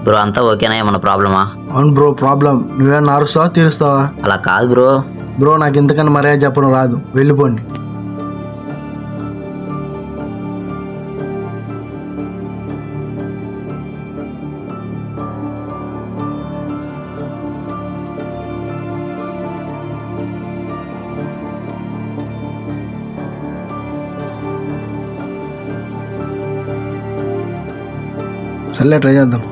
Bro అంతా ఓకేనా? ఏమన్నా ప్రాబ్లమా? అవును బ్రో ప్రాబ్లం. నువ్వేమన్నా అరుస్తావా తీరుస్తావా? అలా కాదు బ్రో. బ్రో నాకు ఇంతకన్నా మర్యాద చెప్పడం రాదు, వెళ్ళిపోండి. సర్లే ట్రై చేద్దాం.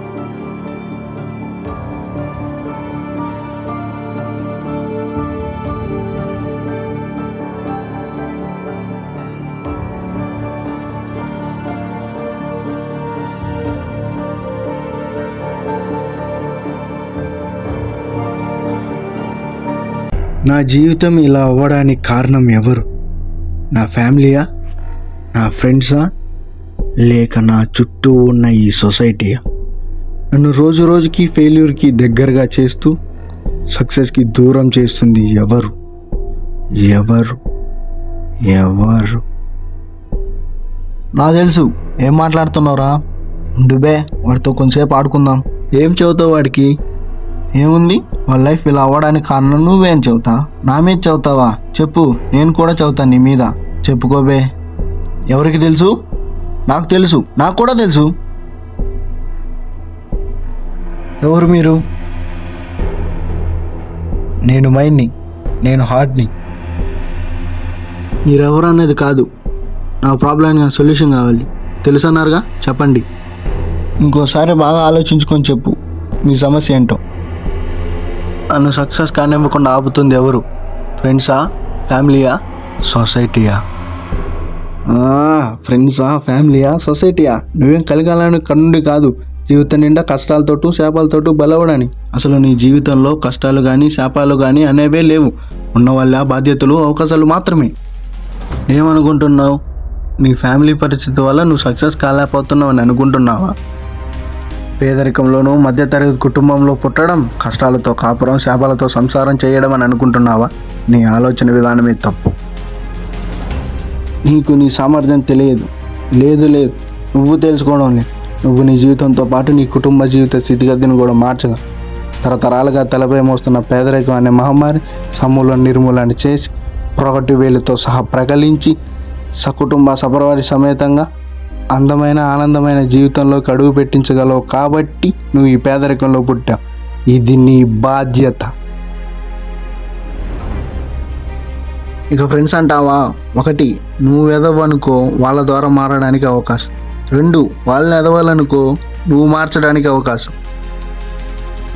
నా జీవితం ఇలా అవ్వడానికి కారణం ఎవరు? నా ఫ్యామిలీయా? నా ఫ్రెండ్సా? లేక నా చుట్టూ ఉన్న ఈ సొసైటీ నన్ను రోజు రోజుకి ఫెయిల్యూర్కి దగ్గరగా చేస్తూ సక్సెస్కి దూరం చేస్తుంది ఎవరు ఎవరు ఎవరు? నాకు తెలుసు ఏం మాట్లాడుతున్నావురా. ఉండుబే, వాడితో కొంచెంసేపు ఆడుకుందాం. ఏం చెబుతావు వాడికి? ఏముంది, వాళ్ళ లైఫ్ ఇలా అవ్వడానికి కారణం నువ్వేం చెబుతా? నా మీద చెబుతావా? చెప్పు, నేను కూడా చెబుతాను నీ మీద. చెప్పుకోబే. ఎవరికి తెలుసు? నాకు తెలుసు, నాకు కూడా తెలుసు. ఎవరు మీరు? నేను మైండ్ని, నేను హార్ట్ని. మీరెవరు అనేది కాదు, నా ప్రాబ్లంకి సొల్యూషన్ కావాలి. తెలుసన్నారుగా, చెప్పండి. ఇంకోసారి బాగా ఆలోచించుకొని చెప్పు మీ సమస్య ఏంటో. నన్ను సక్సెస్ కానివ్వకుండా ఆపుతుంది ఎవరు? ఫ్రెండ్సా, ఫ్యామిలీయా, సొసైటీయా? ఫ్రెండ్సా, ఫ్యామిలీయా, సొసైటీయా? నువ్వేం కలగాలని కన్నుడి కాదు, జీవితం నిండా కష్టాలతోటూ శాపాలతోటూ బలవడని. అసలు నీ జీవితంలో కష్టాలు కానీ శాపాలు కానీ అనేవే లేవు. ఉన్న వాళ్ళ బాధ్యతలు అవకాశాలు మాత్రమే. ఏమనుకుంటున్నావు? నీ ఫ్యామిలీ పరిస్థితి వల్ల నువ్వు సక్సెస్ కాలేకపోతున్నావు అని అనుకుంటున్నావా? పేదరికంలోనూ మధ్యతరగతి కుటుంబంలో పుట్టడం, కష్టాలతో కాపురం, శాపాలతో సంసారం చేయడం అని అనుకుంటున్నావా? నీ ఆలోచన విధానమే తప్పు. నీకు నీ సామర్థ్యం తెలియదు. లేదు, నువ్వు తెలుసుకోవడం లేదు. నువ్వు నీ జీవితంతో పాటు నీ కుటుంబ జీవిత స్థితిగతిని కూడా మార్చగా తరతరాలుగా తలపై మోస్తున్న పేదరికం అనే మహమ్మారి సమూల నిర్మూలన చేసి ప్రొగటి వేలుతో సహా ప్రకలించి సకుటుంబ సపరివారి సమేతంగా అందమైన ఆనందమైన జీవితంలోకి అడుగు పెట్టించగలవు. కాబట్టి నువ్వు ఈ పేదరికంలో పుట్టావు. ఇది నీ బాధ్యత. ఇక ఫ్రెండ్స్ అంటావా? 1, నువ్వు ఎదవనుకో, వాళ్ళ ద్వారా మారడానికి అవకాశం. 2, వాళ్ళని ఎదవాలనుకో, నువ్వు మార్చడానికి అవకాశం.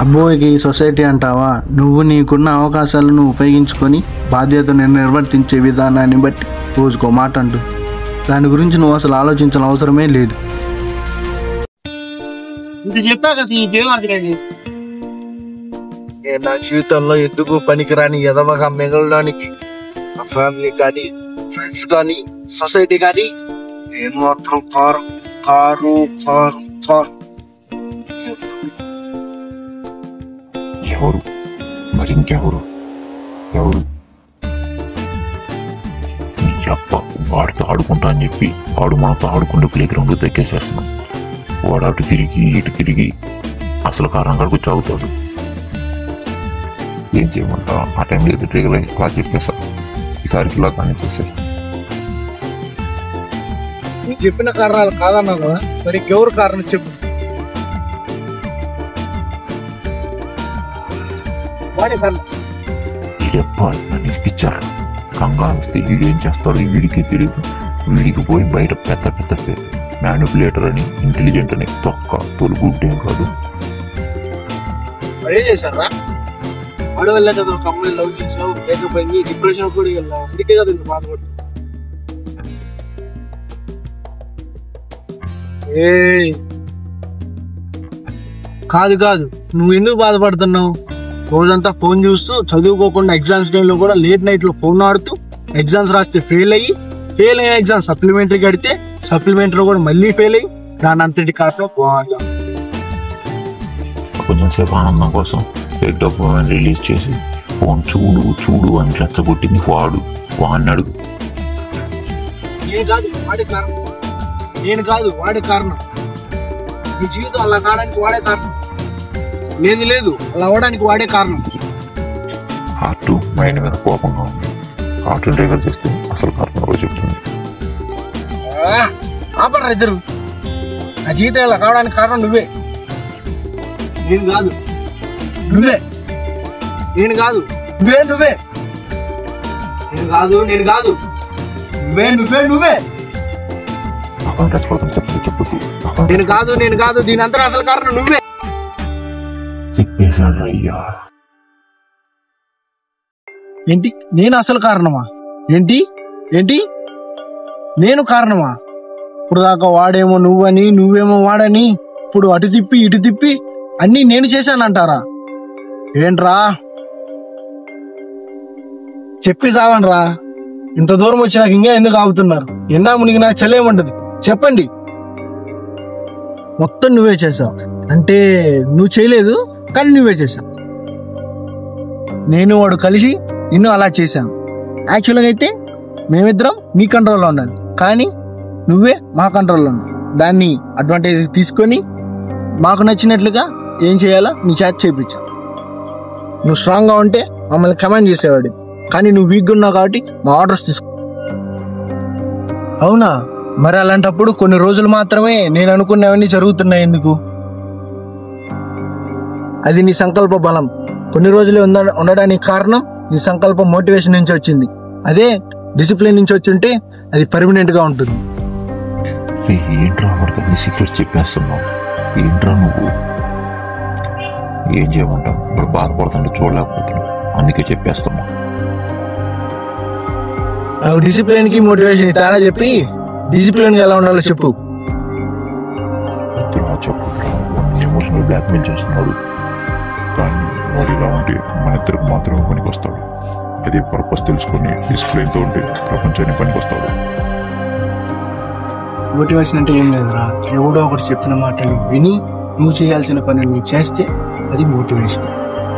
అబ్బోయికి సొసైటీ అంటావా? నువ్వు నీకున్న అవకాశాలను ఉపయోగించుకొని బాధ్యతను నిర్వర్తించే విధానాన్ని బట్టి రోజుకో మాట అంటూ దాని గురించి నువ్వు అసలు ఆలోచించిన అవసరమే లేదు. నా జీవితంలో ఎందుకు పనికిరాని ఎదవగా మిగలడానికి నా ఫ్యామిలీ కానీ, ఫ్రెండ్స్ కానీ, సొసైటీ కానీ ఏమాత్రం కారు కారు కారు కారు. ఎవరు మరి? ఇంకెవరు? ఎవరు? నీ అప్ప వాడితో ఆడుకుంటా అని చెప్పి వాడు మనతో ఆడుకుంటే ప్లే గ్రౌండ్ దక్కేసేస్తున్నాం. వాడు అటు తిరిగి ఇటు తిరిగి అసలు కారణం కాడికి చాగుతాడు. ఏం చేయమంటా? ఆ టైంలో ఎదురు ట్రిగర్ ఇలా చెప్పేసా. ఈసారికి ఇలా కానీ చేశారు. నువ్వు చెప్పిన కారణాలు కాదన్నా కదా, మరి ఎవరు కారణం చెప్పు. ఎప్ప నన్ను ఇప్పించారు. కంగారు వస్తే వీడేం చేస్తాడో వీడికి తెలియదు. వీడికి పోయి బయట పెద్ద పెద్ద మ్యానిపులేటర్ అని, ఇంటెలిజెంట్ అని తొక్క తొలుగుడ్డేం కాదు. ఏం చేశారా? వాడు వెళ్ళా కదా, ఒక అమ్మాయి లవ్ చేసావు, లేకపోయింది, డిప్రెషన్ కూడా వెళ్ళావు. అందుకే కదా ఇంత బాధపడుతుంది. కాదు, నువ్వు ఎందుకు బాధపడుతున్నావు? రోజంతా ఫోన్ చూస్తూ చదువుకోకుండా ఎగ్జామ్స్ టైంలో కూడా లేట్ నైట్లో ఫోన్ ఆడుతూ ఎగ్జామ్స్ రాస్తే ఫెయిల్ అయిన ఎగ్జామ్ సప్లిమెంటరీ కడితే సప్లిమెంటరీ కూడా మళ్ళీ ఫెయిల్ అయ్యి దాని అంతటి కారణం కొంచెం సేపు ఆనందం కోసం డబ్బు రిలీజ్ చేసి ఫోన్ చూడు అని రెచ్చగొట్టింది వాడిని అడుగు. నేను కాదు వాడే కారణం. నీ జీవితం అలా కావడానికి వాడే కారణం. లేదు అలా అవ్వడానికి వాడే కారణం. హార్ట్ మైండ్ మీద కోపంగా ఉంది. హార్ట్ ట్రిగర్ చేస్తే అసలు కారణం కూడా చెప్తుంది. ఆపరా ఇద్దరు. నా జీవితం ఇలా కావడానికి కారణం నువ్వే. నేను కాదు నువ్వే. నేను కాదు నువ్వే. నేను కాదు దీని అంతా అసలు కారణం నువ్వే. చెప్పేశాడు అయ్యా. ఏంటి నేను అసలు కారణమా? ఏంటి నేను కారణమా? ఇప్పుడు దాకా వాడేమో నువ్వని, నువ్వేమో వాడని, ఇప్పుడు అటు తిప్పి ఇటు తిప్పి అన్నీ నేను చేశానంటారా? ఏంట్రా చెప్పి సావనరా. ఇంత దూరం వచ్చి నాకు ఇంకా ఎందుకు ఆగుతున్నారు? ఎండా మునిగి నాకు చలేమంటది చెప్పండి. మొత్తం నువ్వే చేసావు. అంటే నువ్వు చేయలేదు, కానీ నువ్వే చేసావు. నేను వాడు కలిసి నిన్ను అలా చేశాను. యాక్చువల్గా అయితే మేమిద్దరం నీ కంట్రోల్లో ఉండాలి, కానీ నువ్వే మా కంట్రోల్లో ఉన్నావు. దాన్ని అడ్వాంటేజ్ తీసుకొని మాకు నచ్చినట్లుగా ఏం చేయాలో నీ చేత చేయించావు. నువ్వు స్ట్రాంగ్గా ఉంటే మమ్మల్ని కమాండ్ చేసేవాడు, కానీ నువ్వు వీక్గా ఉన్నావు కాబట్టి మా ఆర్డర్స్ తీసుకో. అవునా? మరి అలాంటప్పుడు కొన్ని రోజులు మాత్రమే నేను అనుకున్నవన్నీ జరుగుతున్నాయి ఎందుకు? అది నీ సంకల్ప బలం. కొన్ని రోజులే ఉండడానికి కారణం నీ సంకల్ప మోటివేషన్ నుంచి వచ్చింది. అదే డిసిప్లిన్ నుంచి వచ్చి ఉంటే అది పర్మనెంట్గా ఉంటుంది. ఏంట్రా వాడికి అన్ని సీక్రెట్స్ చెప్పేస్తున్నావు? ఏంట్రా నువ్వు? ఏం చేయమంటావు? ఇప్పుడు బాధపడుతుంటే చూడలేకపోతున్నావు, అందుకే చెప్పేస్తున్నా. డిసిప్లిన్కి మోటివేషన్ తేడా చెప్పి డిసిప్లిన్ ఎలా ఉండాలో చెప్పు. చెప్పుతున్నా ఎమోషనల్ బ్లాక్మెయిల్ చేస్తున్నాడు, కానీ వాడు ఇలా ఉంటే మన ఇద్దరికి మాత్రమే పనికి వస్తాడు. అదే పర్పస్ తెలుసుకొని డిసిప్లిన్తో ఉంటే ప్రపంచానికి పనికి వస్తాడు. మోటివేషన్ అంటే ఏం లేదురా, ఎవడో ఒకటి చెప్పిన మాటలు విని నువ్వు చేయాల్సిన పని నువ్వు చేస్తే అది మోటివేషన్.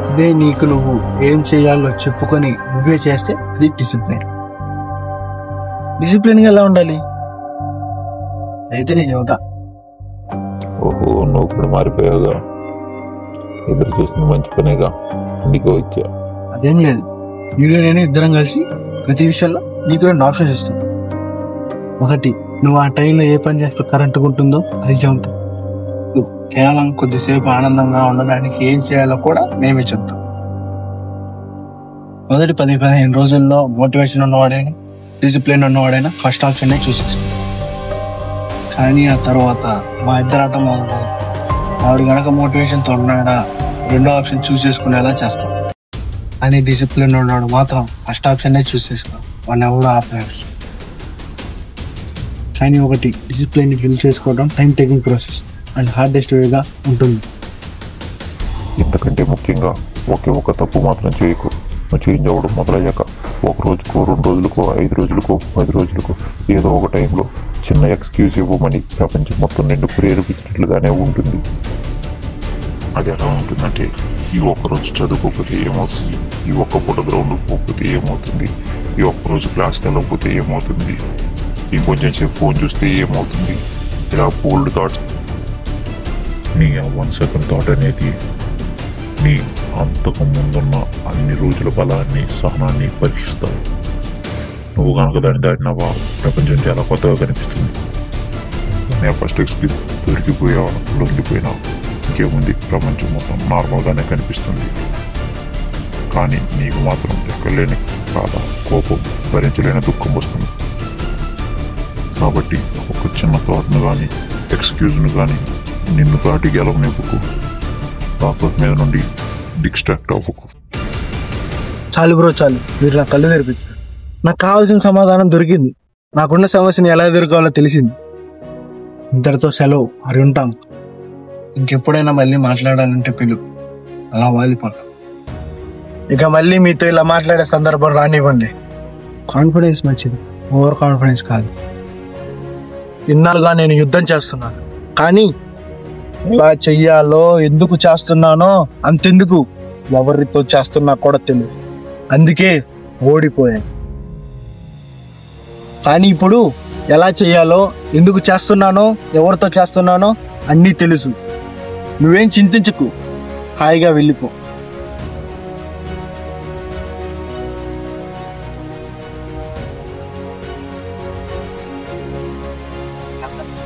అదే నీకు నువ్వు ఏం చేయాలో చెప్పుకొని నువ్వే చేస్తే అది డిసిప్లిన్. డిసిప్లిన్గా ఎలా ఉండాలి అయితే నేను చెబుతా. ఓహో, నువ్వు ఇప్పుడు మారిపోయావుగా. ఇద్దరు చేసిన మంచి పనేగా, అందుకే వచ్చా. అదేం లేదు, వీడియో నేను ఇద్దరం కలిసి ప్రతి విషయంలో నీకు రెండు ఆప్షన్స్ ఇస్తాం. ఒకటి, నువ్వు ఆ టైంలో ఏ పని చేస్తే కరెక్ట్గా ఉంటుందో అది చెబుతాం. కేవలం కొద్దిసేపు ఆనందంగా ఉండడానికి ఏం చేయాలో కూడా మేమే చెప్తాం. మొదటి 10-15 రోజుల్లో మోటివేషన్ ఉన్నవాడైనా డిసిప్లిన్ ఉన్నవాడైనా ఫస్ట్ ఆప్షన్ చూసేస్తాం. కానీ ఆ తర్వాత మా ఇద్దరు ఆట మొదలు వాడు గనక మోటివేషన్తో ఉన్నాడా రెండో ఆప్షన్ చూస్ చేసుకునేలా చేస్తాం. కానీ డిసిప్లిన్ ఉన్నాడు మాత్రం ఫస్ట్ ఆప్షన్నే చూస్ చేసుకో, వాడిని ఎవడో ఆపలేడు. కానీ ఒకటి, డిసిప్లిన్ బిల్డ్ చేసుకోవడం time taking process and hardest వేగా ఉంటుంది. ఇంతకంటే ముఖ్యంగా ఒకే ఒక తప్పు మాత్రం చేయకు. నువ్వు చేంజ్ అవ్వడం మొదలయ్యాక 1 రోజుకో 2 రోజులకో 5 రోజులకో 10 రోజులకో ఏదో ఒక టైంలో చిన్న ఎక్స్క్యూజ్ ఇవ్వమని ప్రపంచం మొత్తం నిన్ను ప్రేరేపించినట్లుగానే ఉంటుంది. అది ఎలా ఉంటుందంటే, ఈ ఒక్కరోజు చదువుకోకపోతే ఏమవుతుంది, ఈ ఒక్క పూట గ్రౌండ్ పోకపోతే ఏమవుతుంది, ఈ ఒక్కరోజు క్లాస్కి వెళ్ళకపోతే ఏమవుతుంది, ఇంకొంచెం సేపు ఫోన్ చూస్తే ఏమవుతుంది, ఇలా బోల్డ్ థాట్స్. నీ ఆ 1 సెకండ్ థాట్ అనేది నీ అంతకు ముందున్న అన్ని రోజుల బలాన్ని సహనాన్ని పరీక్షిస్తావు. నువ్వు కనుక దాన్ని దాటినవా ప్రపంచం చాలా కొత్తగా కనిపిస్తుంది. నేను ఫస్ట్ ఎక్స్పీరియన్స్ దొరికిపోయావా, లొంగిపోయినా ఇంకేముంది, ప్రపంచం మొత్తం నార్మల్గానే కనిపిస్తుంది. కానీ నీకు మాత్రం ఎక్కలేని బాధ, కోపం, భరించలేని దుఃఖం వస్తుంది. కాబట్టి ఒక చిన్న థాట్ను కానీ ఎక్స్క్యూజ్ను కానీ నిన్ను దాటి గెలవనివ్వకు. టాపిక్ మీద నుండి డిస్ట్రాక్ట్ అవ్వకు. చాలు బ్రో, చాలు. మీరు నా కళ్ళు తెరిపించారు. నాకు కావాల్సిన సమాధానం దొరికింది. నాకున్న సమస్యని ఎలా ఎదుర్కోవాలో తెలిసింది. ఇంతటితో సెలవు. మరి ఉంటాం. ఇంకెప్పుడైనా మళ్ళీ మాట్లాడాలంటే పిలువు, అలా వాలిపోతాం. ఇక మళ్ళీ మీతో ఇలా మాట్లాడే సందర్భం రానివ్వండి. కాన్ఫిడెన్స్ మంచిది, ఓవర్ కాన్ఫిడెన్స్ కాదు. ఇన్నాళ్ళుగా నేను యుద్ధం చేస్తున్నాను, కానీ ఎలా చెయ్యాలో, ఎందుకు చేస్తున్నానో అంతెందుకు ఎవరితో చేస్తున్నా కూడా తెలియదు. అందుకే ఓడిపోయాను. కానీ ఇప్పుడు ఎలా చెయ్యాలో, ఎందుకు చేస్తున్నానో, ఎవరితో చేస్తున్నానో అన్నీ తెలుసు. నువ్వేం చింతించకు, హాయిగా వెళ్ళిపో.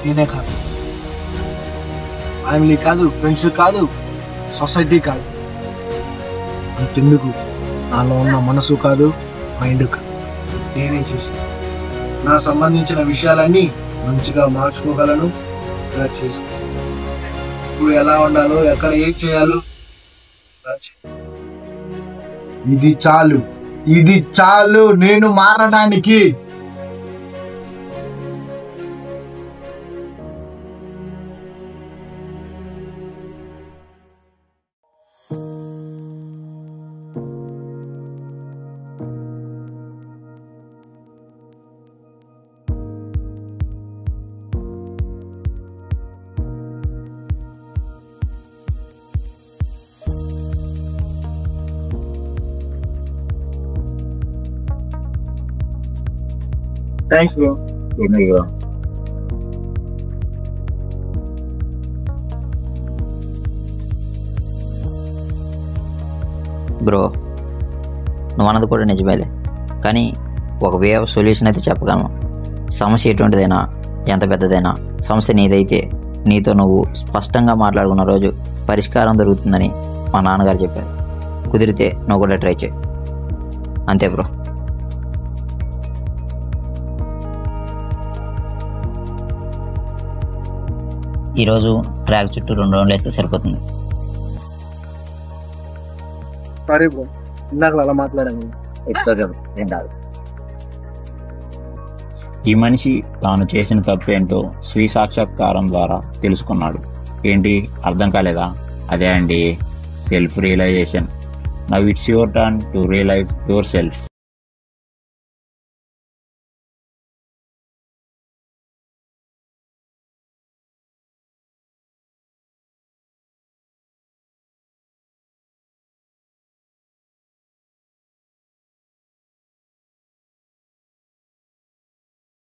నేనే కాదు, ఫ్యామిలీ కాదు, ఫ్రెండ్స్ కాదు, సొసైటీ కాదు, అంతెందుకు నాలో ఉన్న మనసు కాదు, మైండ్ కాదు, నేనే చేసి నా సంబంధించిన విషయాలన్నీ మంచిగా మార్చుకోగలను. ఇలా చేసి ఇప్పుడు ఎలా ఉండాలో, ఎక్కడ ఏం చేయాలో ఇది చాలు, ఇది చాలు నేను మారడానికి. Thanks bro. బ్రో నువ్వు అన్నది కూడా నిజమేలే, కానీ ఒక వే ఆఫ్ సొల్యూషన్ అయితే చెప్పగలను. సమస్య ఎటువంటిదైనా ఎంత పెద్దదైనా సమస్య నీదైతే నీతో నువ్వు స్పష్టంగా మాట్లాడుకున్న రోజు పరిష్కారం దొరుకుతుందని మా నాన్నగారు చెప్పారు. కుదిరితే నువ్వు కూడా ట్రై చేయి. అంతే బ్రో. ఈరోజు ట్రాక్ చుట్టూ 2 రౌండ్లు వేస్తే సరిపోతుంది. సారీ బ్రో, ఇందాక అలా మాట్లాడాను. ఈ మనిషి తాను చేసిన తప్పేంటో స్వీ సాక్షాత్కారం ద్వారా తెలుసుకున్నాడు. ఏంటి అర్థం కాలేదా? అదే అండి self realisation. Now it's your turn to realise your self.